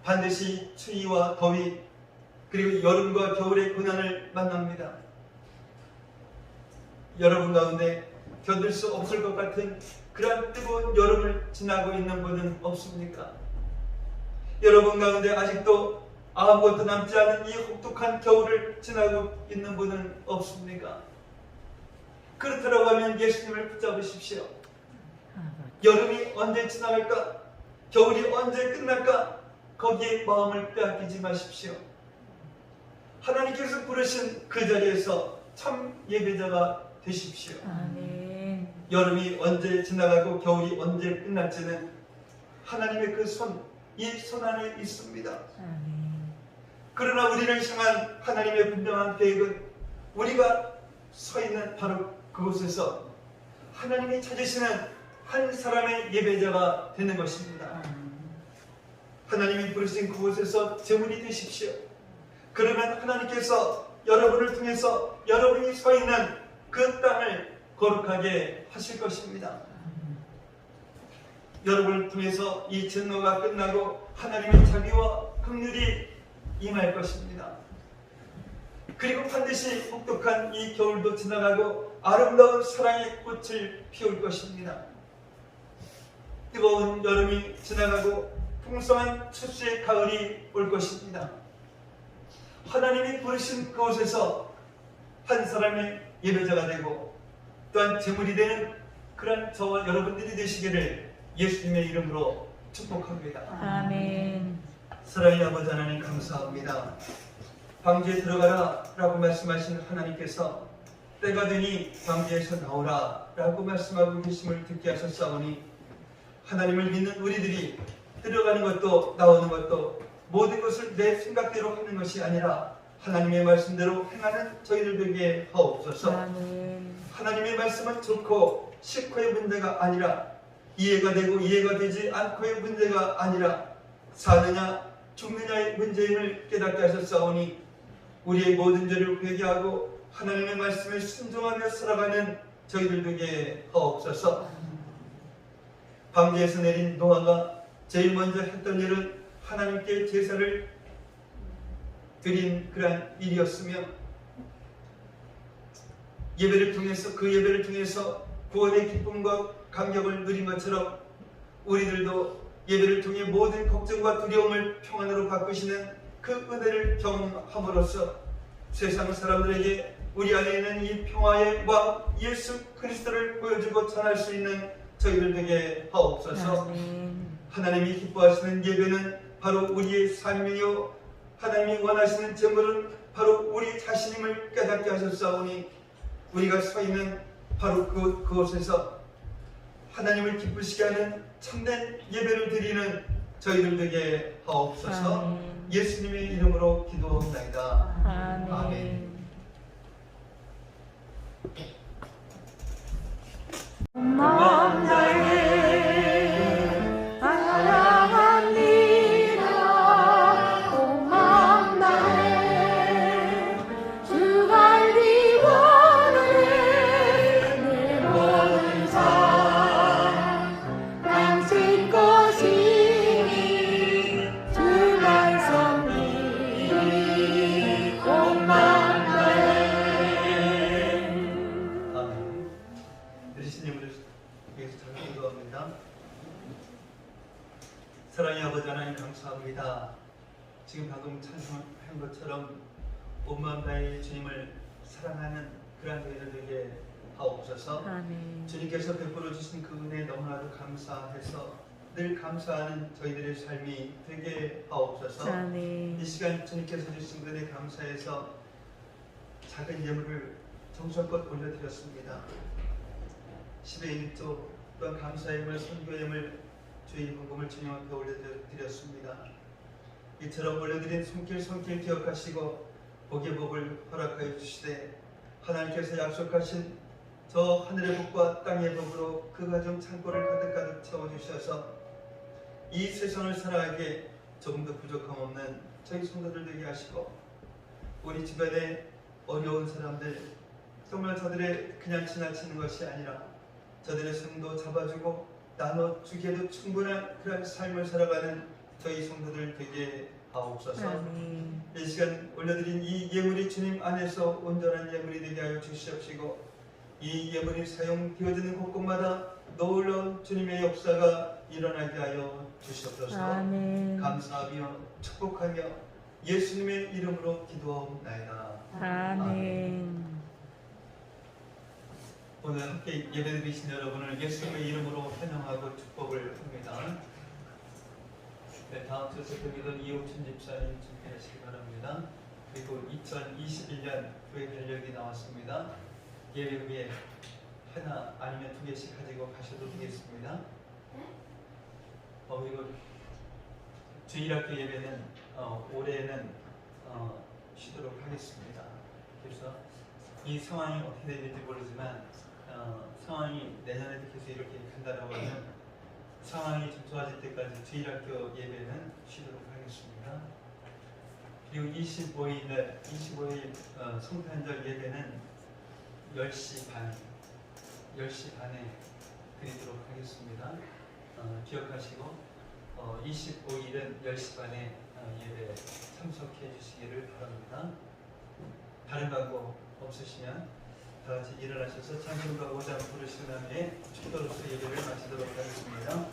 반드시 추위와 더위 그리고 여름과 겨울의 고난을 만납니다. 여러분 가운데 견딜 수 없을 것 같은 그런 뜨거운 여름을 지나고 있는 분은 없습니까? 여러분 가운데 아직도 아무것도 남지 않은 이 혹독한 겨울을 지나고 있는 분은 없습니까? 그렇다고 하면 예수님을 붙잡으십시오. 여름이 언제 지나갈까? 겨울이 언제 끝날까? 거기에 마음을 빼앗기지 마십시오. 하나님께서 부르신 그 자리에서 참 예배자가 되십시오. 아멘. 여름이 언제 지나가고 겨울이 언제 끝날지는 하나님의 그 이 손 안에 있습니다. 아멘. 그러나 우리를 향한 하나님의 분명한 계획은 우리가 서 있는 바로 그곳에서 하나님이 찾으시는 한 사람의 예배자가 되는 것입니다. 하나님이 부르신 그곳에서 제물이 되십시오. 그러면 하나님께서 여러분을 통해서 여러분이 서 있는 그 땅을 거룩하게 하실 것입니다. 여러분을 통해서 이 진노가 끝나고 하나님의 자비와 긍휼이 임할 것입니다. 그리고 반드시 혹독한 이 겨울도 지나가고 아름다운 사랑의 꽃을 피울 것입니다. 뜨거운 여름이 지나가고 풍성한 추수의 가을이 올 것입니다. 하나님이 부르신 그곳에서 한 사람의 예배자가 되고 또한 제물이 되는 그런 저와 여러분들이 되시기를 예수님의 이름으로 축복합니다. 아멘. 사랑의 아버지 하나님 감사합니다. 방주에 들어가라 라고 말씀하신 하나님께서 때가 되니 방주에서 나오라 라고 말씀하고 계심을 듣게 하셨사오니 하나님을 믿는 우리들이 들어가는 것도 나오는 것도 모든 것을 내 생각대로 하는 것이 아니라 하나님의 말씀대로 행하는 저희들 되게 하옵소서. 아멘. 하나님의 말씀은 좋고 싫고의 문제가 아니라 이해가 되고 이해가 되지 않고의 문제가 아니라 사느냐 죽느냐의 문제임을 깨닫게 하셨사오니 우리의 모든 죄를 회개하고 하나님의 말씀에 순종하며 살아가는 저희들 되게 하옵소서. 방주에서 내린 노아가 제일 먼저 했던 일은 하나님께 제사를 드린 그러한 일이었으며 예배를 통해서 그 예배를 통해서 구원의 기쁨과 감격을 누린 것처럼 우리들도 예배를 통해 모든 걱정과 두려움을 평안으로 바꾸시는 그 은혜를 경험함으로써 세상 사람들에게 우리 안에 있는 이 평화의 왕 예수 그리스도를 보여주고 전할 수 있는 저희들 되게 하옵소서. 아멘. 하나님이 기뻐하시는 예배는 바로 우리의 삶이요 하나님이 원하시는 제물은 바로 우리 자신임을 깨닫게 하셨사오니 우리가 서 있는 바로 그곳에서 하나님을 기쁘시게 하는 참된 예배를 드리는 저희들 되게 하옵소서. 아멘. 예수님의 이름으로 기도합니다. 아멘. 아멘. 남자의 사랑합니다. 기도합니다. 사랑의 아버지 하나님 감사합니다. 지금 방금 찬송한 것처럼 온 마음 다해 주님을 사랑하는 그러한 저희들 되게 하옵소서. 아멘. 주님께서 베풀어 주신 그 은혜 너무나도 감사해서 늘 감사하는 저희들의 삶이 되게 하옵소서. 아멘. 이 시간 주님께서 주신 은혜 감사해서 작은 예물을 정성껏 올려드렸습니다. 10의 1조 또한 감사의 예물, 선교 예물, 주의 헌금을 주님 앞에 올려드렸습니다. 이처럼 올려드린 손길 기억하시고 복의 복을 허락하여 주시되 하나님께서 약속하신 저 하늘의 복과 땅의 복으로 그 가정 창고를 가득 채워주셔서 이 세상을 살아가기에 조금도 부족함 없는 저희 성도들 되게 하시고 우리 주변에 어려운 사람들 정말 저들의 그냥 지나치는 것이 아니라 저들의 손도 잡아주고 나눠주기에도 충분한 그런 삶을 살아가는 저희 성도들 되게 하옵소서. 아멘. 이 시간 올려드린 이 예물이 주님 안에서 온전한 예물이 되게 하여 주시옵시고 이 예물이 사용되어지는 곳곳마다 놀라운 주님의 역사가 일어나게 하여 주시옵소서. 아멘. 감사하며 축복하며 예수님의 이름으로 기도하옵나이다. 아멘. 오늘 함께 예배드리신 여러분을 예수님의 이름으로 환영하고 축복을 합니다. 네, 다음 주 새벽에는 이호춘 집사님 준비하시기 바랍니다. 그리고 2021년 교회 달력이 나왔습니다. 예배 후에 하나 아니면 2개씩 가지고 가셔도 되겠습니다. 그리고 주일학교 예배는 올해는 쉬도록 하겠습니다. 그래서 이 상황이 어떻게 될지 모르지만 상황이 내년에도 계속 이렇게 간다라고 하면 상황이 좀 좋아질 때까지 주일학교 예배는 쉬도록 하겠습니다. 그리고 25일 성탄절 예배는 10시 반에 드리도록 하겠습니다. 기억하시고 25일은 10시 반에 예배 참석해 주시기를 바랍니다. 다른 광고 없으시면 다 같이 일어나셔서 찬송과 오장 부르시는 다음에 축도로서 예배를 마치도록 하겠습니다.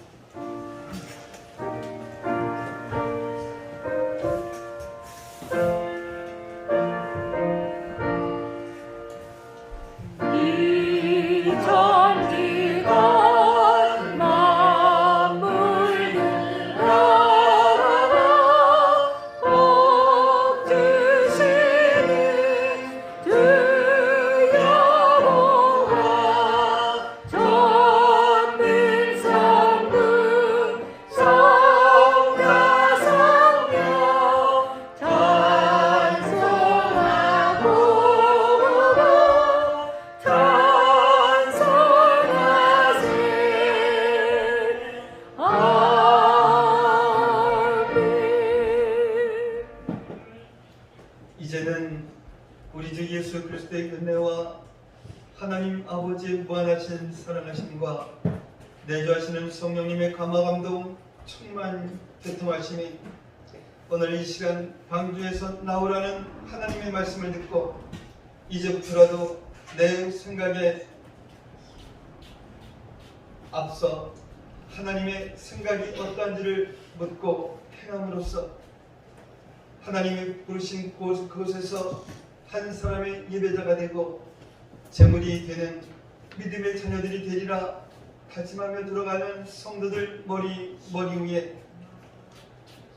이제는 우리 주 예수 그리스도의 은혜와 하나님 아버지의 무한하신 사랑하심과 내주하시는 성령님의 감화감동 충만 교통하심이 오늘 이 시간 방주에서 나오라는 하나님의 말씀을 듣고 이제부터라도 내 생각에 앞서 하나님의 생각이 어떠한지를 묻고 행함으로써 하나님이 부르신 그곳에서 한 사람의 예배자가 되고 제물이 되는 믿음의 자녀들이 되리라 다짐하며 들어가는 성도들 머리 위에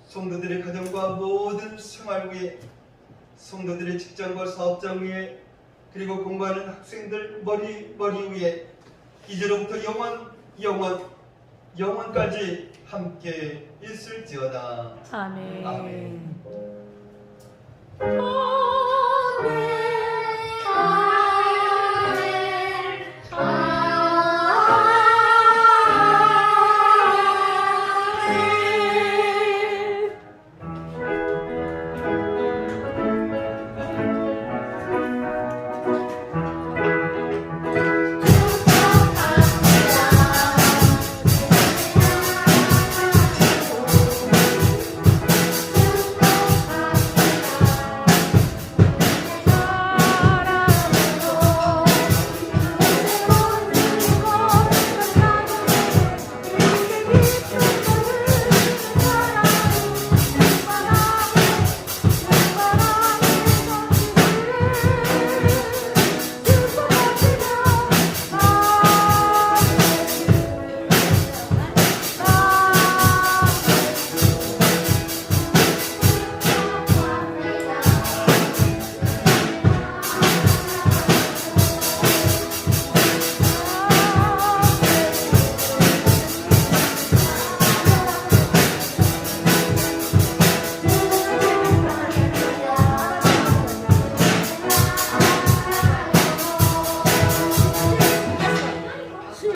성도들의 가정과 모든 생활 위에 성도들의 직장과 사업장 위에 그리고 공부하는 학생들 머리 위에 이제로부터 영원까지 함께 있을지어다. 아멘. 아멘. 아멘.